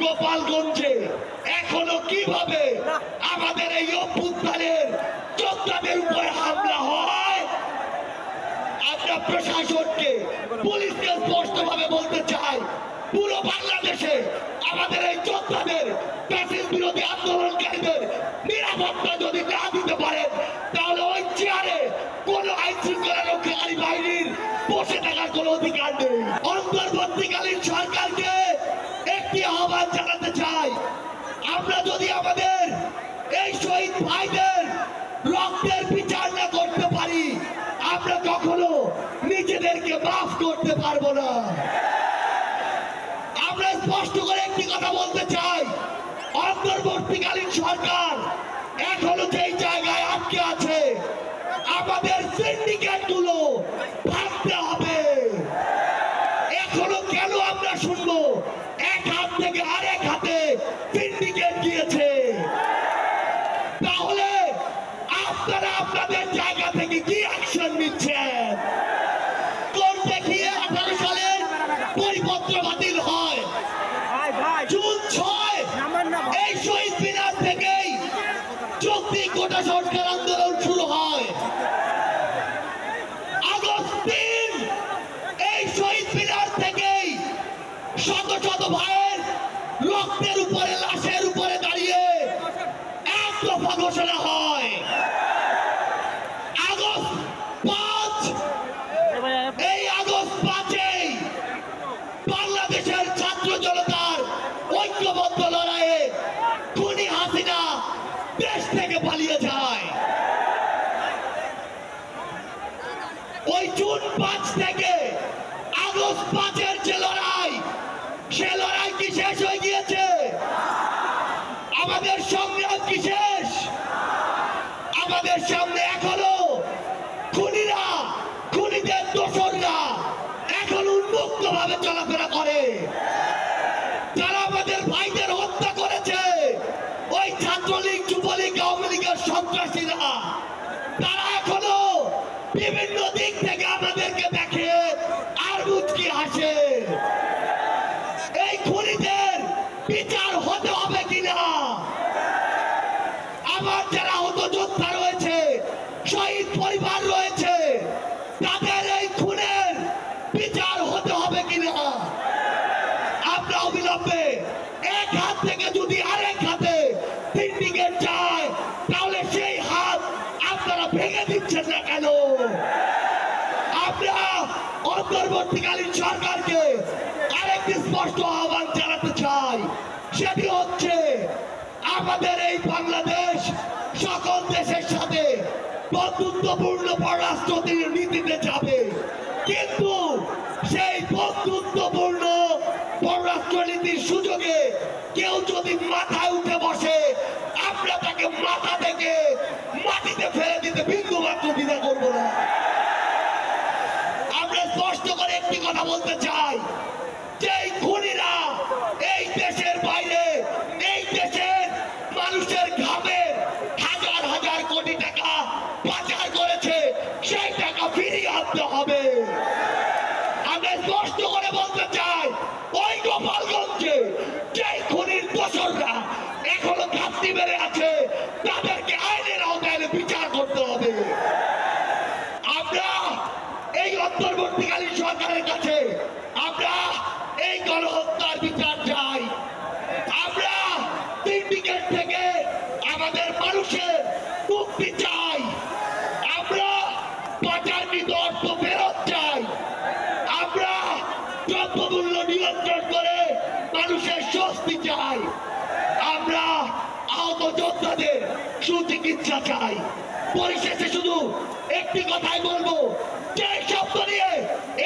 গোপালগঞ্জে এখনো কিভাবে আমাদের এই অভ্যুত্থানের যোদ্ধাদের উপর হামলা হয়, আমরা প্রশাসনকে, পুলিশকে স্পষ্টভাবে বলতে চাই, পুরো বাংলাদেশে আমাদের এই যোদ্ধাদের, ফ্যাসিস্ট বিরোধী আন্দোলনকারীদের নিরাপত্তা যদি না দিতে পারেন, তাহলে ওই চেয়ারে কোন আইন শৃঙ্খলা রক্ষাকারী বাহিনীর বসে থাকার কোন অধিকার নেই। অন্তর্বর্তীকালীন সরকারকে একটি আহ্বান জানাতে চাই, আমরা যদি আমাদের এই শহীদ ভাইদের রক্তের বিচার না করতে পারি, আমরা কখনো নিজেদেরকে মাফ করতে পারবো না। আমরা স্পষ্ট করে একটি কথা বলতে চাই, অন্তর্বর্তীকালীন সরকার এখনো যেই জায়গায় আটকে আছে, আমাদের সিন্ডিকেট গুলো ভাঙতে হবে। এখনো কেন আমরা শুনবো এক হাত থেকে আরেক হাতে সিন্ডিকেট গিয়েছে? তাহলে আপনারা আপনাদের জায়গা থেকে কি অ্যাকশন নিচ্ছেন? কোন দেখিয়ে 18 সালের পরিপত্র বাতিল হয়, জুন 6 এই শহীদ মিনার থেকেই যৌক্তিক কোটা সংস্কার আন্দোলন শুরু হয়, আগস্ট 3 এই শহীদ মিনার থেকেই শত শত ভাইয়ের রক্তের উপরে, লাশের উপরে দাঁড়িয়ে এক দফা ঘোষণা হয়। আগস্ট 5 এই আগস্ট 5-এই বাংলাদেশের ছাত্র জনতার ঐক্যবদ্ধ লড়াইয়ে খুনি হাসিনা দেশ থেকে পালিয়ে যায়। ওই জুন 5 থেকে আগস্ট 5-এর যে লড়াই, সে লড়াই কি শেষ হয়ে গিয়েছে? আমাদের সংগ্রাম কি শেষ? আমাদের সামনে এখনো খুনিরা, খুনিদের দোসররা এখন উন্মুক্ত ভাবে চলাফেরা করে। যারা আমাদের ভাইদের হত্যা করেছে, ওই ছাত্রলীগ, যুবলীগ, আওয়ামী লীগের সন্ত্রাসীরা, তারা এখনো বিভিন্ন দিক থেকে আমাদেরকে দেখে আর মুচকি হাসে। এই খুনিদের বিচার হতে হবে কিনা? আমার যারা আহত যোদ্ধা রয়েছে, শহীদ পরিবার রয়েছে, তাদের এই খুনের বিচার হতে হবে কিনা? আমরা অবিলম্বে এক হাত থেকে যদি আরেক হাতে সিন্ডিকেট যায়, তাহলে সেই হাত আপনারা ভেঙে দিচ্ছেন না কেন? আমরা অন্তর্বর্তীকালীন সরকারকে আরেকটি স্পষ্ট আহ্বান জানাতে চাই, সেটি হচ্ছে আমাদের এই বাংলাদেশ সকল দেশের সাথে বন্ধুত্বপূর্ণ পররাষ্ট্র নীতিতে যাবে, কিন্তু সেই বন্ধুত্বপূর্ণ পররাষ্ট্র নীতির সুযোগে কেউ যদি মাথায় উঠে বসে, আমরা তাকে মাথা থেকে মাটিতে ফেলে দিতে বিন্দু মাত্র দ্বিধা করবো না। আমরা স্পষ্ট করে একটি কথা বলতে চাই, যে এই খুনিরা এই দেশের বাইরে, এই দেশের মানুষের ঘামের হাজার হাজার কোটি টাকা পাচার করেছে, সেই টাকা ফিরিয়ে আনতে হবে। আমরা স্পষ্ট করে বলতে চাই, ওই গোপালগঞ্জে যে খুনির দোসররা এখনো ঘাপটি মেরে আছে, তাদেরকে আইনের আওতায় বিচার করতে হবে। আমরা এই অন্তর্বর্তীকালীন সরকারের কাছে আমরা এই গণহত্যার বিচার চাই। আমরা সিন্ডিকেট থেকে আমাদের মানুষের মুক্তি চাই। আমরা পাচারকৃত অর্থ ফেরত চাই। আমরা দ্রব্যমূল্য নিয়ন্ত্রণ করে মানুষের স্বস্তি চাই। আমরা আহত যোদ্ধাদের সুচিকিৎসা চাই। পরিশেষে শুধু একটি কথাই বলবো, যে শব্দ নিয়ে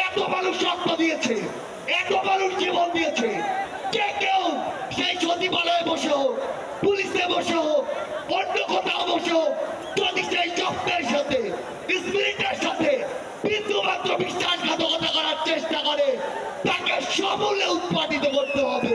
এত মানুষ রক্ত দিয়েছে, এত মানুষ জীবন দিয়েছে, যে কেউ সেই সচিবালয়ে বসে হোক, পুলিশে বসে হোক, অন্য কোথাও বসে হোক, যদি সেই শব্দের সাথে, স্পিরিটের সাথে বিন্দু মাত্র বিশ্বাসঘাতকতা করার চেষ্টা করে, তাকে সমূলে উৎপাদিত করতে হবে।